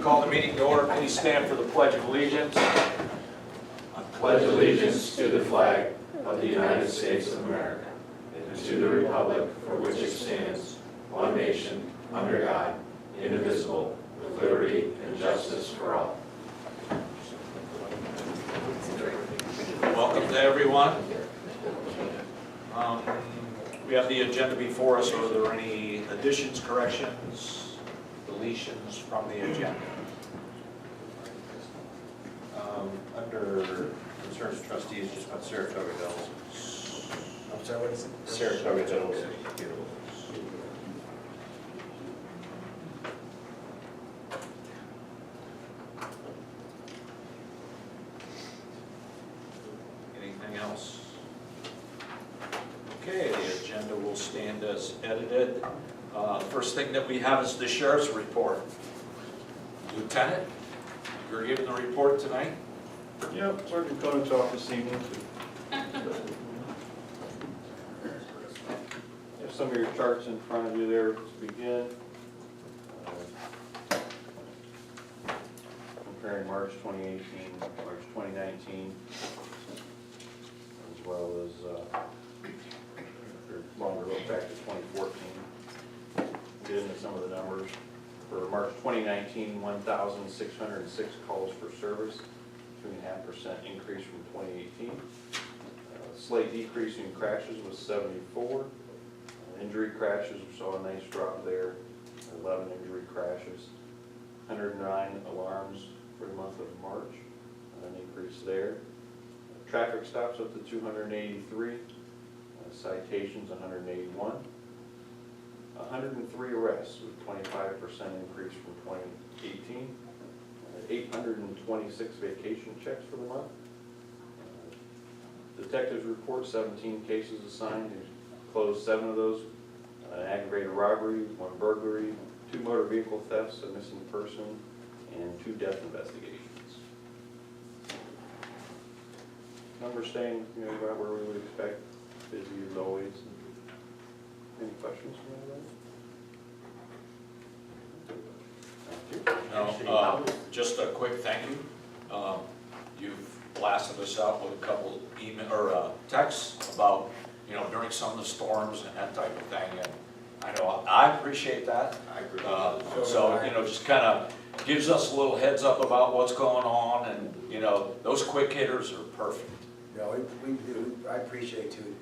Call the meeting to order. Please stand for the Pledge of Allegiance. I pledge allegiance to the flag of the United States of America and to the republic for which it stands, one nation, under God, indivisible, with liberty and justice for all. Welcome to everyone. We have the agenda before us. Are there any additions, corrections, deletions from the agenda? Under concerns of trustees, just about Saratoga Hills. I'm sorry, what is it? Saratoga Hills. Anything else? Okay, the agenda will stand as edited. First thing that we have is the sheriff's report. Lieutenant, you're giving the report tonight? Yep, Sergeant Conant's off this evening. You have some of your charts in front of you there to begin. Comparing March 2018, March 2019, as well as a longer look back to 2014. Get into some of the numbers. For March 2019, 1,606 calls for service, 2.5% increase from 2018. Slight decrease in crashes was 74. Injury crashes, we saw a nice drop there, 11 injury crashes. 109 alarms for the month of March, an increase there. Traffic stops up to 283. Citations 181. 103 arrests with 25% increase from 2018. 826 vacation checks for the month. Detectives report 17 cases assigned. They closed 7 of those. An aggravated robbery, 1 burglary, 2 motor vehicle thefts, a missing person, and 2 death investigations. Numbers staying, about where we would expect. Busy as always. Any questions from anybody? No, just a quick thank you. You've blasted us out with a couple email or texts about, during some of the storms and that type of thing. And I know I appreciate that. I agree. So, just kind of gives us a little heads up about what's going on, and those quick hitters are perfect. No, we do, I appreciate it too,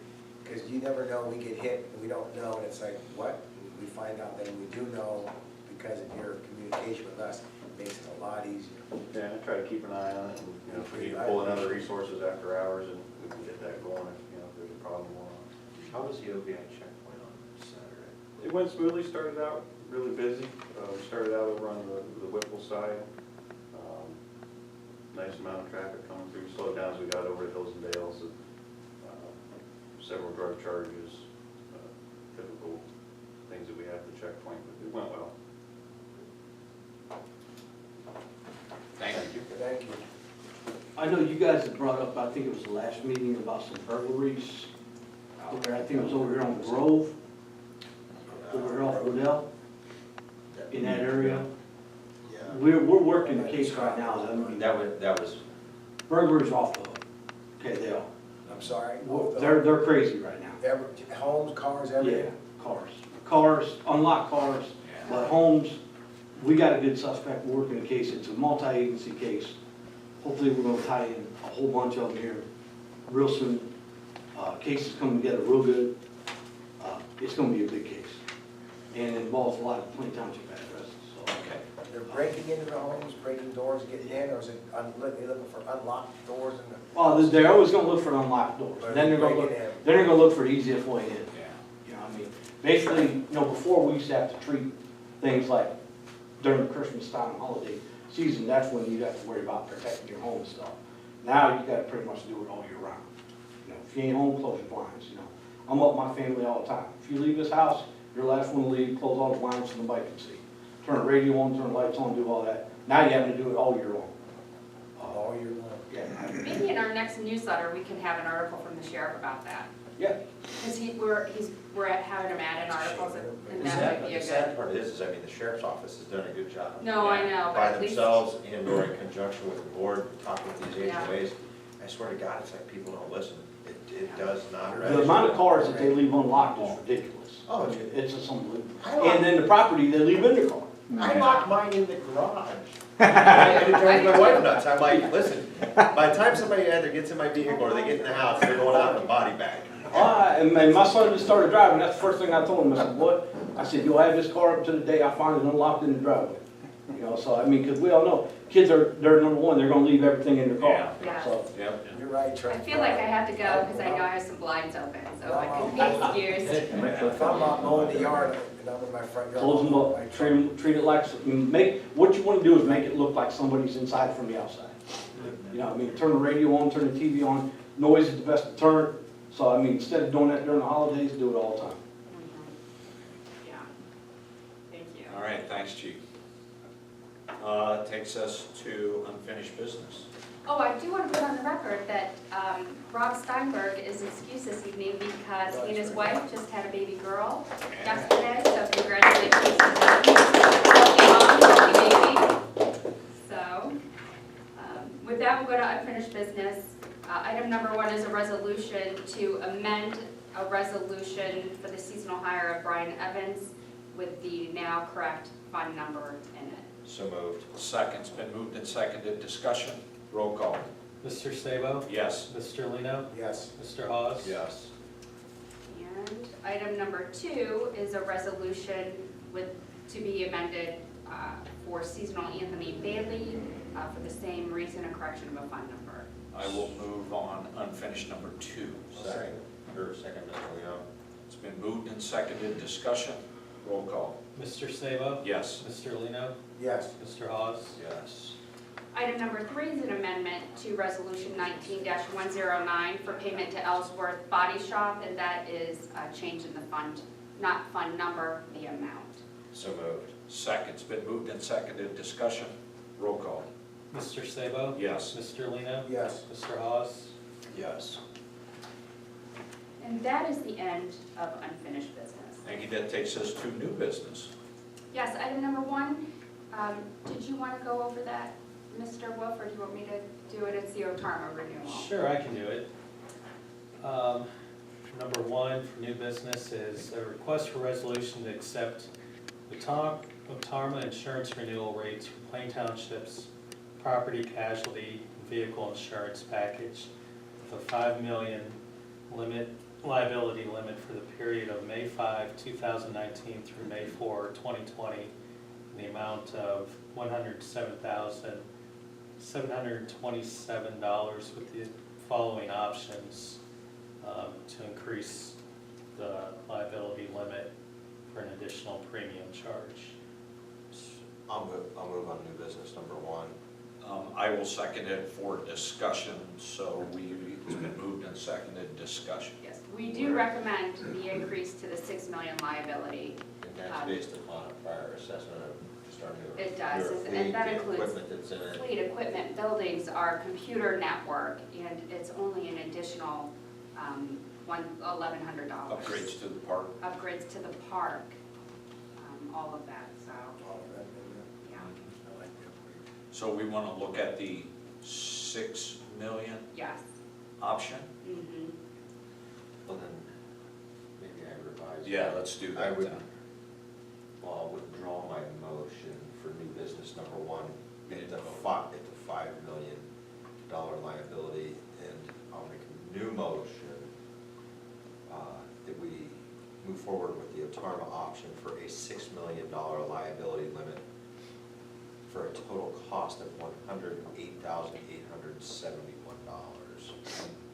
because you never know, we get hit and we don't know, and it's like, what? We find out that we do know because of your communication with us, it makes it a lot easier. Yeah, I try to keep an eye on it, and if we need to pull in other resources after hours, and we can get that going if there's a problem going on. How was the OBI checkpoint on Saturday? It went smoothly. Started out really busy. We started out over on the Whipple side. Nice amount of traffic coming through. Slowed down as we got over to Hills and Dales. Several drug charges, typical things that we have at the checkpoint, but it went well. Thank you. Thank you. I know you guys had brought up, I think it was the last meeting, about some burglaries. I think it was over here on Grove, over here off Odell, in that area. Yeah. We're working the case right now. That was Burglaries off the hook. Okay, they are. I'm sorry. They're crazy right now. Homes, cars, Yeah, everything? cars, unlocked cars, but homes, we got a good suspect working the case. It's a multi-agency case. Hopefully we're gonna tie in a whole bunch of them here real soon. Cases coming together real good. It's gonna be a big case. And it involves a lot of Plain Township addresses, so. Okay. They're breaking into the homes, breaking doors, getting in, or is it, they're looking for unlocked doors in the? Well, they're always gonna look for unlocked doors. But Then they're gonna look, break it in. then they're gonna look for the easiest way in. Yeah. I mean, basically, before we used to have to treat things like during the Christmas time, holiday season, that's when you have to worry about protecting your home and stuff. Now you gotta pretty much do it all year round. If you ain't home, close your blinds, I'm up with my family all the time. If you leave this house, you're the last one to leave, close all the blinds so nobody can see. Turn the radio on, turn the lights on, do all that. Now you have to do it all year long. All year long. Yeah. Maybe in our next newsletter, we could have an article from the sheriff about that. Yeah, Because we're having him add in articles, and The that might be a the good. sad part is, I mean, the sheriff's office has done a good job. No, I know, but By at least. themselves and or in conjunction with the board, talking with these Yeah. HOAs. I swear to God, it's like people don't listen. It Yeah. does not. the amount of cars that they leave unlocked is ridiculous. Oh, It's just unbelievable. I lock- And then the property they leave in their car. I lock mine in the garage. And it drives my wife nuts. I'm like, listen, by the time somebody either gets in my vehicle or they get in the house, they're going out in a body bag. And my son just started driving, that's the first thing I told him, I said, what? I said, you'll have this car up to the day I find it unlocked in the driveway. You know, so, I mean, because we all know, kids they're number one, they're gonna leave everything in their car. Yeah. So, Yep. You're right, Trey. I feel like I have to go because I know I have some blinds open, so I could be excused. If I'm out mowing the yard and I'm in my front yard. close them I up, treat it like, what you wanna do is make it look like somebody's inside from the outside. You know, I mean, turn the radio on, turn the TV on, noise is the best deterrent. So, I mean, instead of doing that during the holidays, do it all the time. Mhm. Yeah. Thank you. All right, thanks, Chief. Takes us to unfinished business. Oh, I do want to put on the record that Rob Steinberg is excused this evening because he and his wife just had a baby girl yesterday, so congratulations to them. Healthy mom, healthy baby. So, with that, we'll go to unfinished business. Item number 1 is a resolution to amend a resolution for the seasonal hire of Brian Evans with the now correct fund number in it. So moved. Second's been moved and seconded. Discussion. Roll call. Mr. Sabo? Yes. Mr. Lino? Yes. Mr. Hawes? Yes. And item number 2 is a resolution to be amended for seasonal Anthony Bailey for the same reason, a correction of a fund number. I will move on unfinished number 2. Second, Mr. Leo. It's been moved and seconded. Discussion. Roll call. Mr. Sabo? Yes. Mr. Lino? Yes. Mr. Hawes? Yes. Item number 3 is an amendment to Resolution 19-109 for payment to Ellsworth Body Shop, and that is a change in the fund, not fund number, the amount. So moved. Second's been moved and seconded. Discussion. Roll call. Mr. Sabo? Yes. Mr. Lino? Yes. Mr. Hawes? Yes. And that is the end of unfinished business. Thank you. That takes us to new business. Yes, item number 1, did you want to go over that, Mr. Wolf, or do you want me to do it? It's the Otarma renewal. Sure, I can do it. Number 1 for new business is a request for resolution to accept the Otarma insurance renewal rates for Plain Township's property casualty vehicle insurance package with a $5 million liability limit for the period of May 5, 2019 through May 4, 2020, in the amount of $107,727 with the following options to increase the liability limit for an additional premium charge. I'll move on new business number 1. I will second it for discussion, so it's been moved and seconded. Discussion. Yes, we do recommend the increase to the 6 million liability. And that's based upon a prior assessment of just our new. It does, newer and fleet, that the includes equipment that's in it. fleet equipment, buildings, our computer network, and it's only an additional $1,100. Upgrades to the park. Upgrades to the park, all of that, so, All of that, yeah. I like that. So we want to look at the 6 million Yes. option? Mhm. Well, then, maybe I revise. Yeah, that. let's do I that would, then. well, I'll withdraw my motion for new business number 1. It's a $5 million liability, and I'll make a new motion that we move forward with the Otarma option for a $6 million liability limit for a total cost of $108,871.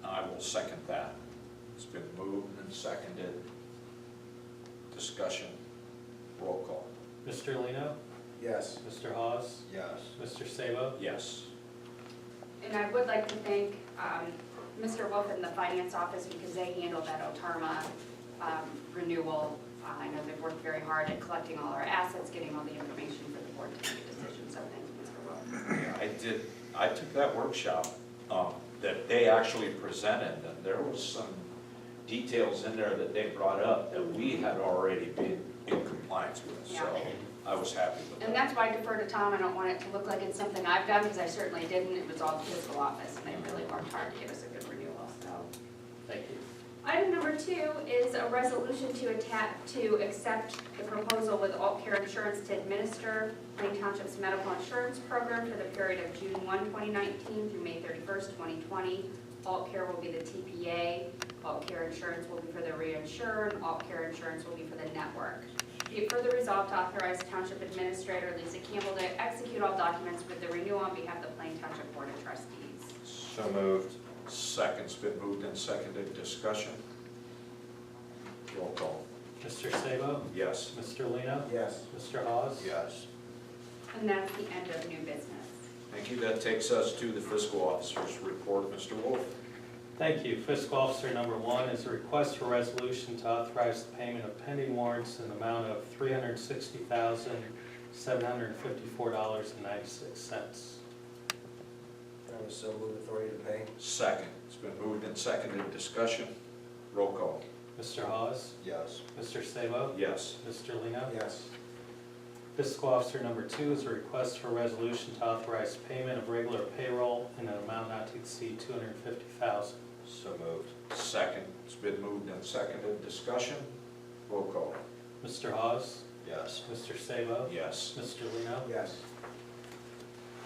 I will second that. It's been moved and seconded. Discussion. Roll call. Mr. Lino? Yes. Mr. Hawes? Yes. Mr. Sabo? Yes. And I would like to thank Mr. Wolf in the finance office because they handled that Otarma renewal. I know they've worked very hard at collecting all our assets, getting all the information for the board to make a decision, so thank you, Mr. Wolf. I took that workshop that they actually presented, and there was details in there that they brought up that we had already been in compliance with, so I was happy with And that. that's why I defer to Tom. I don't want it to look like it's something I've done, because I certainly didn't. It was all the fiscal office, and they really worked hard to give us a good renewal, so. Thank you. Item number 2 is a resolution to accept the proposal with Alt Care Insurance to administer Plain Township's medical insurance program for the period of June 1, 2019 through May 31st, 2020. Alt Care will be the TPA, Alt Care Insurance will be for the reinsured, Alt Care Insurance will be for the network. Be it further resolved to authorize Township Administrator Lisa Campbell to execute all documents with the renewal on behalf of the Plain Township Board of Trustees. So moved. Second's been moved and seconded, discussion. Roll call. Mr. Sabo? Yes. Mr. Lino? Yes. Mr. Hawes? Yes. And that's the end of new business. Thank you. That takes us to the fiscal officer's report. Mr. Wolf. Thank you. Fiscal Officer number 1 is a request for resolution to authorize the payment of pending warrants in the amount of $360,754.96. I was so moved, authority to pay. Second. It's been moved and seconded, discussion. Roll call. Mr. Hawes? Yes. Mr. Sabo? Yes. Mr. Lino? Yes. Fiscal Officer number 2 is a request for resolution to authorize payment of regular payroll in an amount not to exceed $250,000. So moved. Second. It's been moved and seconded, discussion. Roll call. Mr. Hawes? Yes. Mr. Sabo? Yes. Mr. Lino? Yes.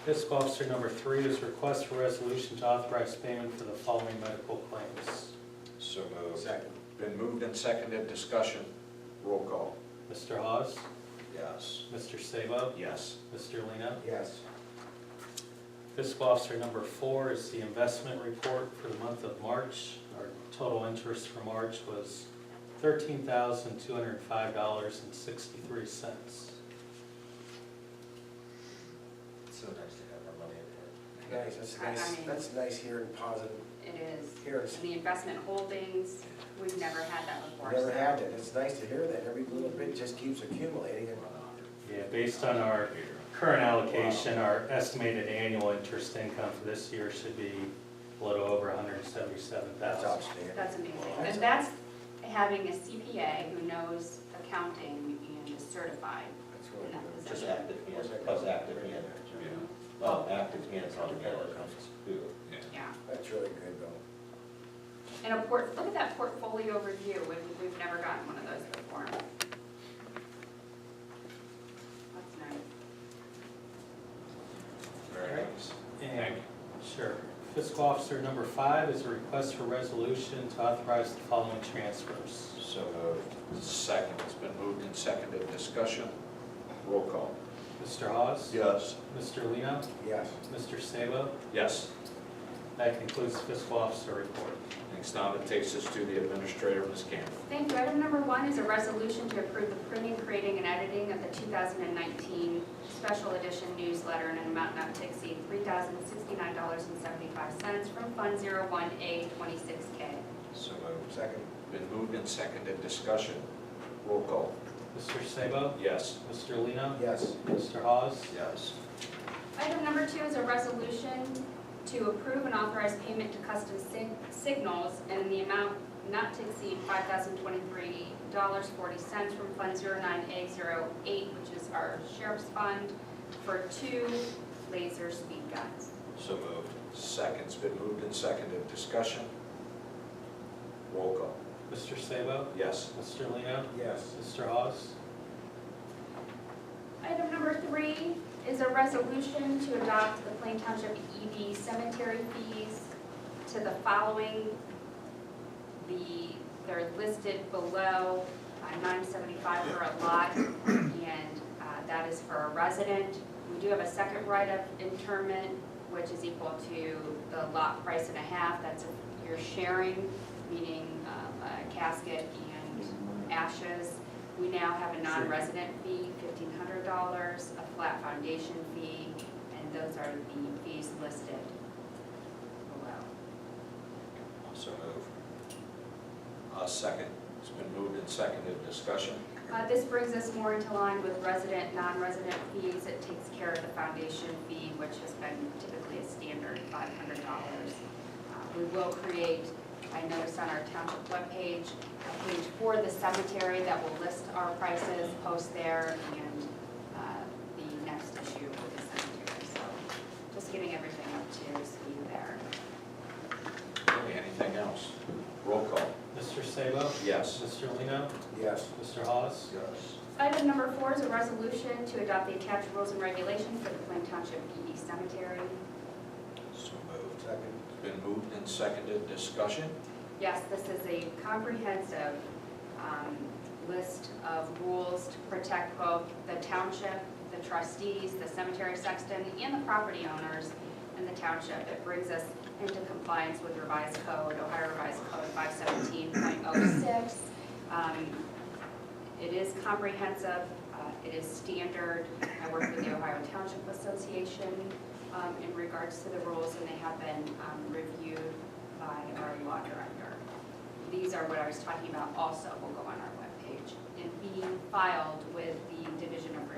Fiscal Officer number 3 is a request for resolution to authorize payment for the following medical claims. So moved. Second. Been moved and seconded, discussion. Roll call. Mr. Hawes? Yes. Mr. Sabo? Yes. Mr. Lino? Yes. Fiscal Officer number 4 is the investment report for the month of March. Our total interest for March was $13,205.63. It's so nice to have our money in hand. Nice, that's I nice, mean- that's nice hearing positive, It is. hearing, And the investment holdings, we've never had that before. never so- had that, it's nice to hear that, every little bit just keeps accumulating and. Yeah, based on our current allocation, our estimated annual interest income for this year should be a little over $177,000. That's outstanding. That's amazing. And that's having a CPA who knows accounting and is certified That's in really that good. Just position. active hands, plus active hands. Well, active hands on the mail accounts too. Yeah. That's really good though. And look at that portfolio review. We've never gotten one of those before. That's nice. Very nice. And, sure. Fiscal Officer number 5 is a request for resolution to authorize the following transfers. So moved. Second. It's been moved and seconded, discussion. Roll call. Mr. Hawes? Yes. Mr. Lino? Yes. Mr. Sabo? Yes. That concludes the Fiscal Officer report. Next down, it takes us to the administrator, Ms. Campbell. Thank you. Item number 1 is a resolution to approve the printing, creating, and editing of the 2019 special edition newsletter in an amount not to exceed $3,069.75 from Fund 01A 26K. So moved. Second. Been moved and seconded, discussion. Roll call. Mr. Sabo? Yes. Mr. Lino? Yes. Mr. Hawes? Yes. Item number 2 is a resolution to approve and authorize payment to Custom Signals in the amount not to exceed $5,023.40 from Fund 09A08, which is our sheriff's fund, for 2 laser speed guns. So moved. Second's been moved and seconded, discussion. Roll call. Mr. Sabo? Yes. Mr. Lino? Yes. Mr. Hawes? Item number 3 is a resolution to adopt the Plain Township EV cemetery fees to the following. They're listed below, $9.75 for a lot, and that is for a resident. We do have a second right of interment, which is equal to the lot price and a half. That's if you're sharing, meaning a casket and ashes. We now have a non-resident fee, $1,500, a flat foundation fee, and those are the fees listed below. So moved. Second. It's been moved and seconded, discussion. This brings us more into line with resident, non-resident fees. It takes care of the foundation fee, which has been typically a standard $500. We will create I noticed on our township webpage, a page for the cemetery that will list our prices, post there, and the next issue with the cemetery. So just getting everything up to speed there. Okay, anything else? Roll call. Mr. Sabo? Yes. Mr. Lino? Yes. Mr. Hawes? Yes. Item number 4 is a resolution to adopt the attached rules and regulations for the Plain Township ED Cemetery. So moved. Second. It's been moved and seconded. Discussion? Yes, this is a comprehensive list of rules to protect both the township, the trustees, the cemetery sexton, and the property owners in the township. It brings us into compliance with revised code, Ohio Revised Code 517.06. It is comprehensive, it is standard. I work with the Ohio Township Association in regards to the rules, and they have been reviewed by our law director. These are what I was talking about also will go on our webpage and being filed with the Division of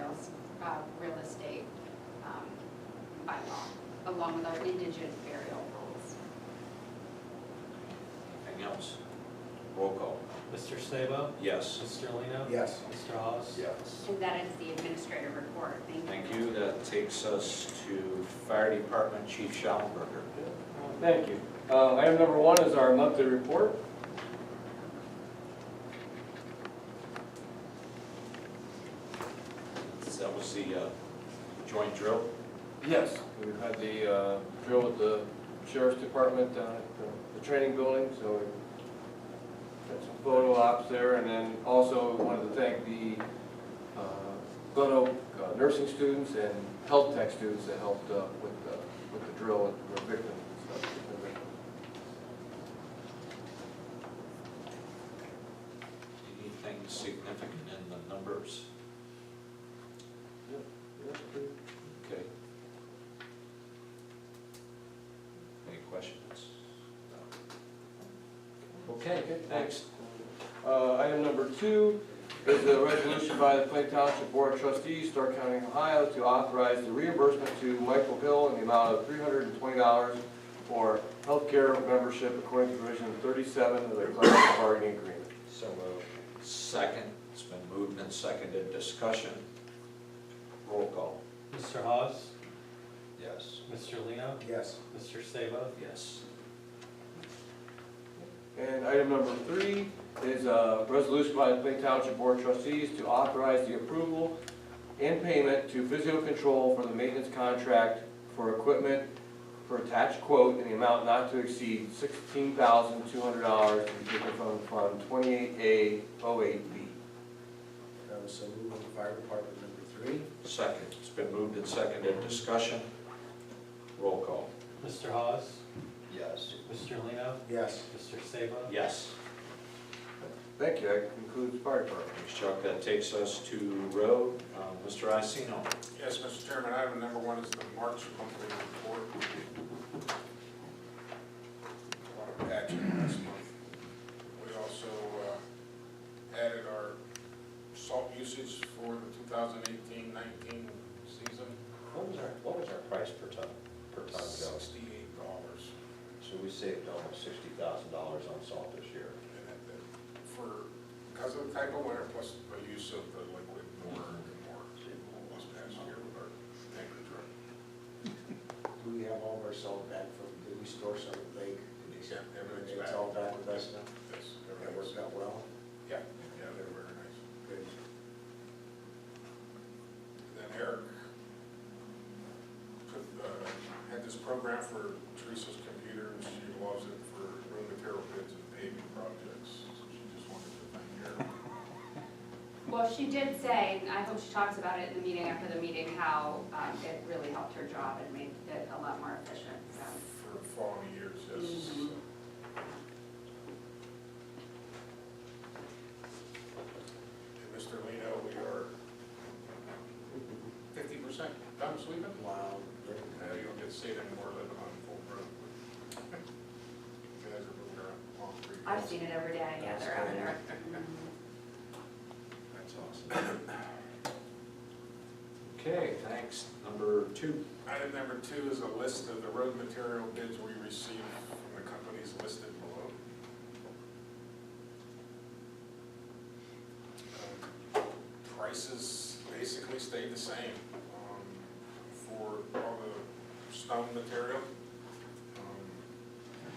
Real Estate by law, along with our indigent burial rules. Anything else? Roll call. Mr. Sabo? Yes. Mr. Lino? Yes. Mr. Hawes? Yes. And that is the administrative report. Thank you. That takes us to Fire Department Chief Schallenberger. Thank you. Item number 1 is our monthly report. That was the joint drill. Yes. We've had the drill with the Sheriff's Department down at the training building, so we got some photo ops there, and then also wanted to thank the Glen Oak nursing students and health tech students that helped with the drill and were victims and stuff. Anything significant in the numbers? Okay. Any questions? Okay, next. Item number 2 is a resolution by the Plain Township Board of Trustees, Stark County, Ohio, to authorize the reimbursement to Michael Hill in the amount of $320 for healthcare membership according to provision 37 of the collective bargaining agreement. So moved. Second, it's been moved and seconded. Discussion. Roll call. Mr. Hawes? Yes. Mr. Lino? Yes. Mr. Sabo? Yes. And item number 3 is a resolution by the Plain Township Board of Trustees to authorize the approval and payment to Physio Control for the maintenance contract for equipment for attached quote in the amount not to exceed $16,200 to be taken from Fund 28A08B. That was so moved on the fire department number 3. Second, it's been moved and seconded. Discussion. Roll call. Mr. Hawes? Yes. Mr. Lino? Yes. Mr. Sabo? Yes. Thank you, that concludes fire department. Thanks, Chuck. That takes us to road. Mr. Iacino. Yes, Mr. Chairman, item number 1 is the March monthly report. A lot of action this month. We also added our salt usage for the 2018-19 season, What was our price per ton go? $68. So we saved almost $60,000 on salt this year. Because of the type of winter, plus the use of the liquid more and more this past year with our tanker truck. Do we have all of our salt back from, did we store some at the lake? Yeah, everything's It's back. all back with us now? Yes, That everything's, worked out well? yeah, they're very nice. Good. Then Eric had this program for Teresa's computer, and she loves it for road material bids and paving projects. So she just wanted to thank Eric. Well, she did say, and I hope she talks about it in the meeting after the meeting, how it really helped her job and made it a lot more efficient, so. For following years, yes. Mhm. And Mr. Lino, we are 50% done sweeping. Wow. Great. You don't get to see it anymore living on Full Road. You guys are moving around all three. I've seen it every day I gather out there. That's awesome. Okay, thanks. Number 2. Item number 2 is a list of the road material bids we received from the companies listed below. prices basically stayed the same for all the stone material.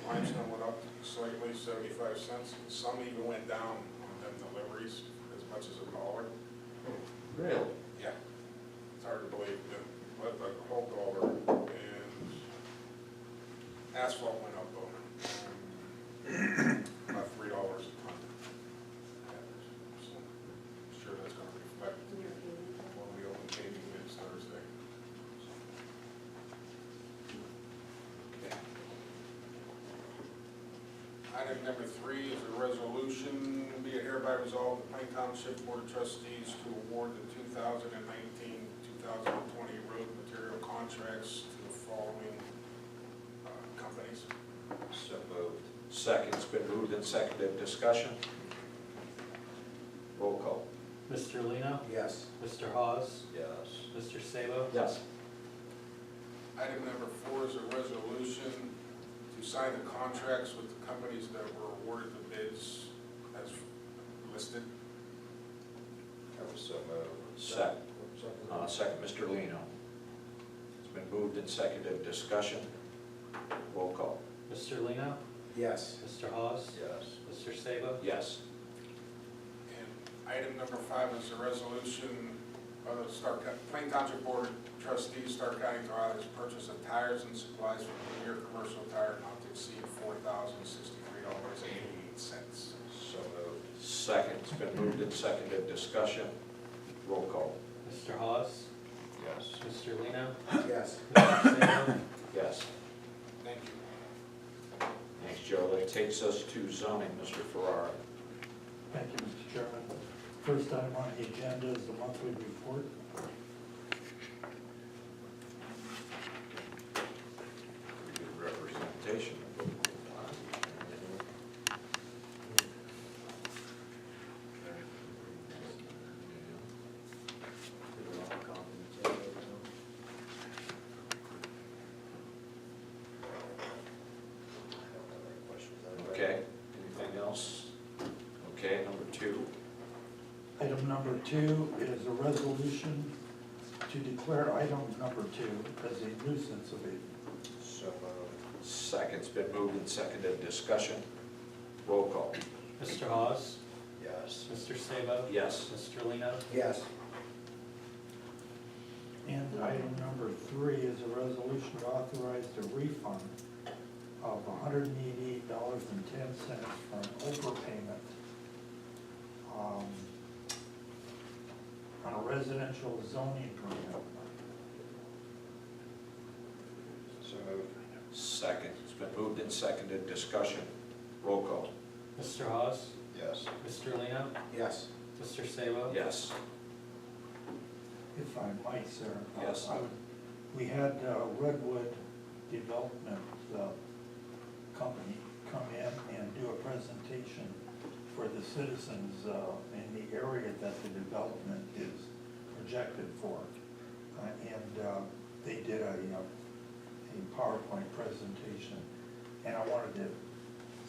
Limestone went up slightly, 75 cents. Some even went down on them deliveries as much as $1. Really? Yeah, it's hard to believe, but the whole dollar, and asphalt went up though, about $3 a ton. So I'm sure that's gonna reflect when we open paving bids Thursday. Item number 3 is a resolution, be it hereby resolved, the Plain Township Board of Trustees to award the 2019-2020 road material contracts to the following companies. So moved. Second, it's been moved and seconded, discussion? Roll call. Mr. Lino? Yes. Mr. Hawes? Yes. Mr. Sabo? Yes. Item number 4 is a resolution to sign the contracts with the companies that were awarded the bids as listed. That was so moved. Second, Mr. Lino. It's been moved and seconded, discussion? Roll call. Mr. Lino? Yes. Mr. Hawes? Yes. Mr. Sabo? Yes. And item number 5 is a resolution of the Plain Township Board of Trustees, Stark County, to authorize purchase of tires and supplies from Premier Commercial Tire not to exceed $4,063.88. So moved. Second, it's been moved and seconded, discussion? Roll call. Mr. Hawes? Yes. Mr. Lino? Yes. Mr. Sabo? Yes. Thank you. Thanks, Joe. That takes us to zoning, Mr. Ferrara. Thank you, Mr. Chairman. First item on the agenda is the monthly report. Good representation. Okay, anything else? Okay, number 2. Item number 2 is a resolution to declare item number 2 as a nuisance abatement. So moved. Second's been moved and seconded, discussion? Roll call. Mr. Hawes? Yes. Mr. Sabo? Yes. Mr. Lino? Yes. And item number 3 is a resolution to authorize the refund of $188.10 for an overpayment on a residential zoning permit. So moved. Second, it's been moved and seconded, discussion? Roll call. Mr. Hawes? Yes. Mr. Lino? Yes. Mr. Sabo? Yes. If I might, sir. Yes. We had Redwood Development Company come in and do a presentation for the citizens in the area that the development is projected for. And they did a PowerPoint presentation. And I wanted to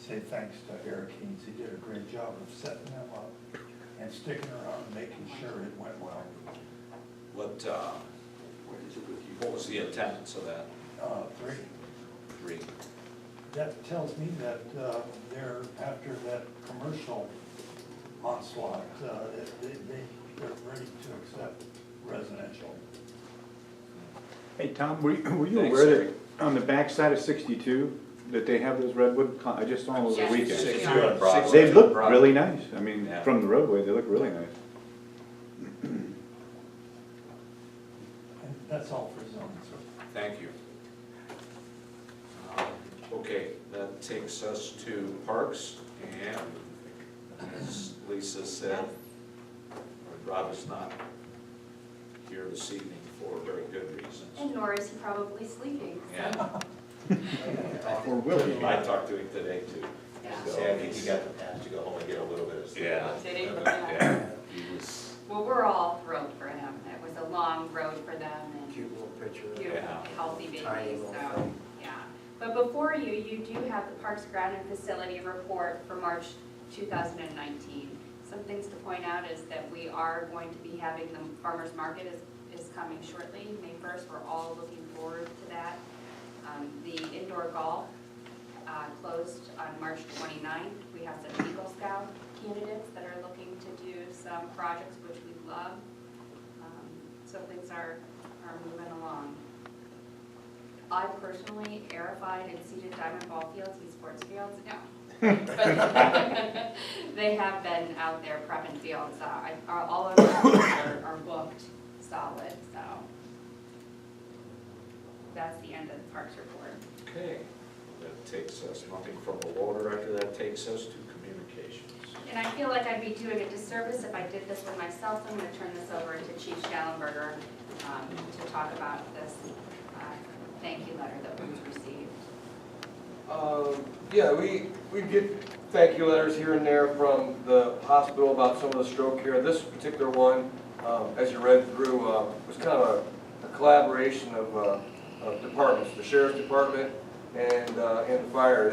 say thanks to Eric Haynes. He did a great job of setting them up and sticking around and making sure it went well. What was the attendance of that? 3. 3. That tells me that they're, after that commercial onslaught, they're ready to accept residential. Hey, Tom, were you Thanks, aware Eric. that on the backside of 62, that they have those redwood, I just saw them over the Yes. weekend. 62 Yeah. on Broadway. They look Broadway. really nice. I mean, Yeah. from the roadway, they look really nice. And that's all for zoning, sir. Thank you. Okay, that takes us to parks, and as Lisa said, Rob is not here this evening for very good reasons. And nor is he probably sleeping. so- Yeah, Or will it? I talked to him today too. Yeah. So Sandy, he got the pass to go home and get a little bit of sleep. Yeah. Did he? Yeah, he was, Well, we're all thrilled for him. It was a long road for them and Cute little picture. beautiful, Yeah. healthy baby, Tiny little so, thing. yeah. But before you do have the Parks Ground and Facility Report for March 2019. Some things to point out is that we are going to be having the farmer's market is coming shortly, May 1st. We're all looking forward to that. The indoor golf closed on March 29th. We have some Eagle Scout candidates that are looking to do some projects which we love. So things are moving along. I personally aerified and seeded diamond ball fields and sports fields. No. But they have been out there prepping fields. All of our fields are booked solid, so that's the end of the Parks report. Okay, that takes us, nothing from the law director, that takes us to communications. And I feel like I'd be doing a disservice if I did this for myself, so I'm going to turn this over to Chief Schallenberger to talk about this thank you letter that we've received. Yeah, we get thank you letters here and there from the hospital about some of the stroke care. This particular one, as you read through, was kind of a collaboration of departments, the sheriff's department and the fire.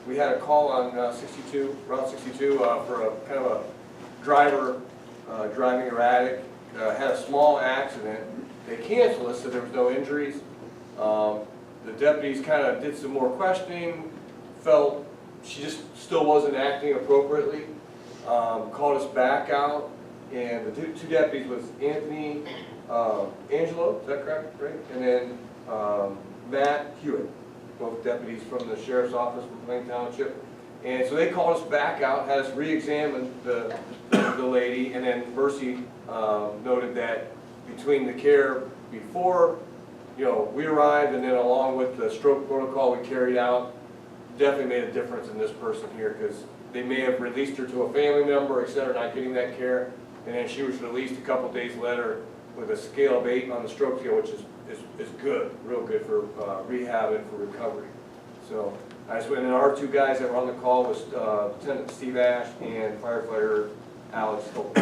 We had a call on Route 62 for a kind of a driver driving erratic, had a small accident. They canceled it, so there was no injuries. The deputies kind of did some more questioning, felt she just still wasn't acting appropriately, called us back out, and the two deputies was Anthony Angelo, is that correct? Right? And then Matt Hewitt, both deputies from the sheriff's office from Plain Township. And so they called us back out, had us re-examine the lady, and then Mercy noted that between the care before we arrived and then along with the stroke protocol we carried out, definitely made a difference in this person here, because they may have released her to a family member, et cetera, not getting that care, and then she was released a couple days later with a scale of 8 on the stroke scale, which is good, real good for rehab and for recovery. So I just went, and our two guys that were on the call was Lieutenant Steve Ash and firefighter Alex Hope.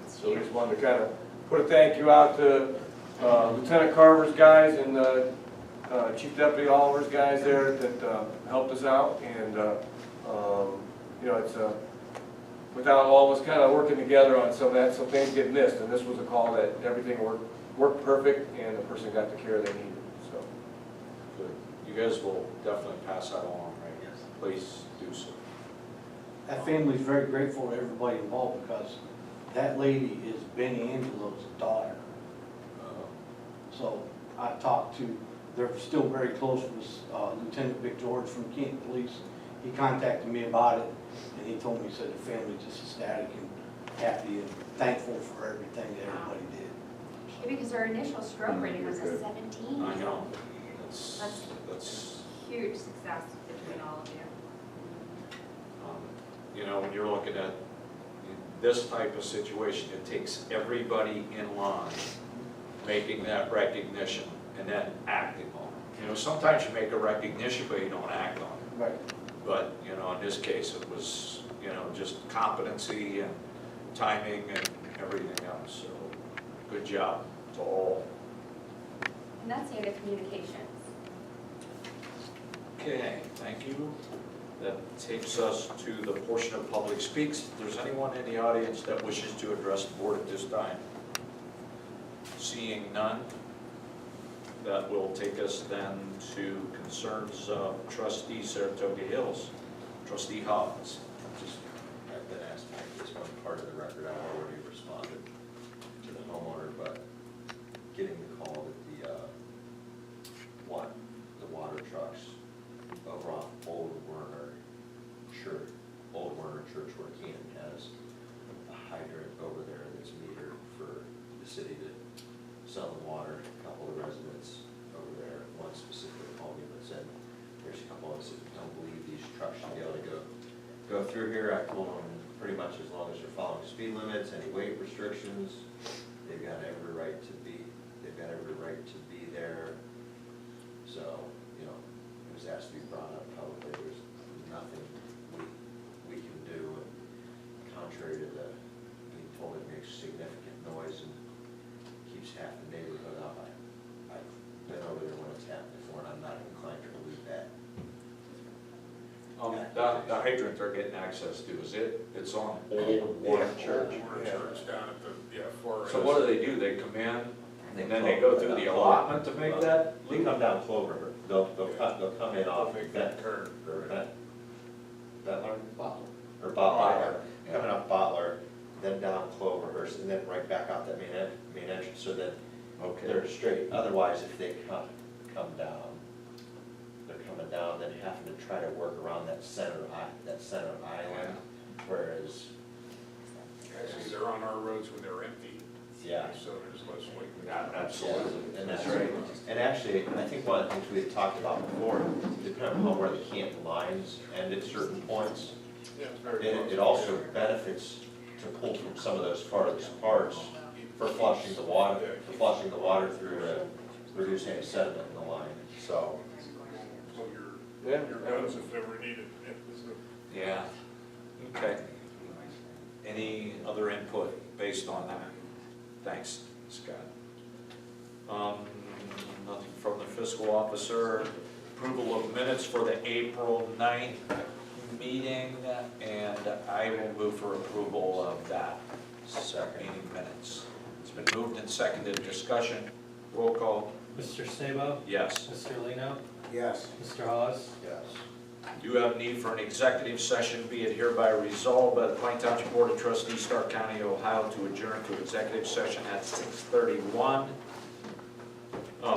So we just wanted to kind of put a thank you out to Lieutenant Carver's guys and Chief Deputy Oliver's guys there that helped us out, and it's without all of us kind of working together on some of that, some things get missed, and this was a call that everything worked perfect, and the person got the care they needed. So Good. You guys will definitely pass that along, right? Yes. Please do so. That family's very grateful to everybody involved, because that lady is Benny Angelo's daughter. So I talked to, they're still very close with Lieutenant Vic George from Canton Police. He contacted me about it, and he told me, he said the family's just ecstatic and happy and thankful for everything that everybody did. Yeah, because our initial stroke rating was a 17. I know. That's That's huge success between all of you. when you're looking at this type of situation, it takes everybody in line making that recognition and then acting on it. Sometimes you make a recognition, but you don't act on it. Right. But, in this case, it was, just competency and timing and everything else. So, good job to all. And that's the end of communications. Okay, thank you. That takes us to the portion of public speaks. If there's anyone in the audience that wishes to address the board at this time. Seeing none, that will take us then to concerns of trustee Saratoga Hills, trustee Hawes. I've been asked to make this one part of the record. I've already responded to the homeowner, but getting the call that the water trucks over off Old Werner Church, where Canton has a hydrant over there that's metered for the city to sell the water. A couple of residents over there, one specifically called me and said, there's a couple of us that don't believe these trucks should be able to go through here. I told them pretty much as long as they're following speed limits, any weight restrictions, they've got every right to be there. So, it was asked to be brought up publicly. There's nothing we can do, and contrary to being told it makes significant noise and keeps half the neighborhood up. I've been over there when it's happened before, and I'm not inclined to believe that. the hydrant they're getting access to, is it's on Old Warren Church. Warren Church down at the, far. So what do? They come in, and then they go through the allotment to make that They loop? come down Clover, they'll come in off Make that that curve. or that Bottle. or Butler, Yeah. coming up Butler, then down Cloverhurst, and then right back out that main entrance, so that Okay. they're straight. Otherwise, if they come down, they're coming down, then having to try to work around that center island, whereas, Actually, they're on our roads when they're empty, yeah. so there's less weight. Absolutely. And that's right. And actually, I think one of the things we had talked about before, depending on where the Canton lines end at certain points, Yeah, it's very it close. also benefits to pull from some of those farthest parts for flushing the water through to reduce any sediment in the line, so. So Yeah. your guns if ever needed. Yeah, okay. Any other input based on that? Thanks, Scott. Nothing from the fiscal officer. Approval of minutes for the April 9th meeting, and I will move for approval of that meeting minutes. It's been moved and seconded. Discussion, roll call, Mr. Sabo? yes. Mr. Lino? Yes. Mr. Hawes? Yes. You have need for an executive session, be it hereby resolved by the Plain Township Board of Trustees, Stark County, Ohio, to adjourn to executive session at 6:31.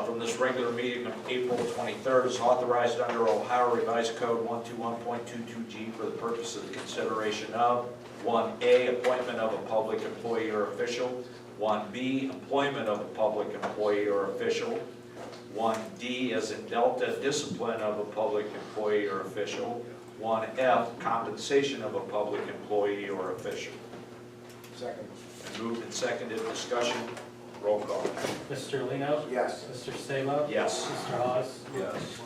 From this regular meeting of April 23rd is authorized under Ohio Revised Code 121.22G for the purpose of the consideration of 1A, appointment of a public employee or official, 1B, employment of a public employee or official, 1D as in Delta, discipline of a public employee or official, 1F, compensation of a public employee or official. Second. And moved and seconded, discussion, roll call. Mr. Lino? Yes. Mr. Sabo? Yes. Mr. Hawes? Yes.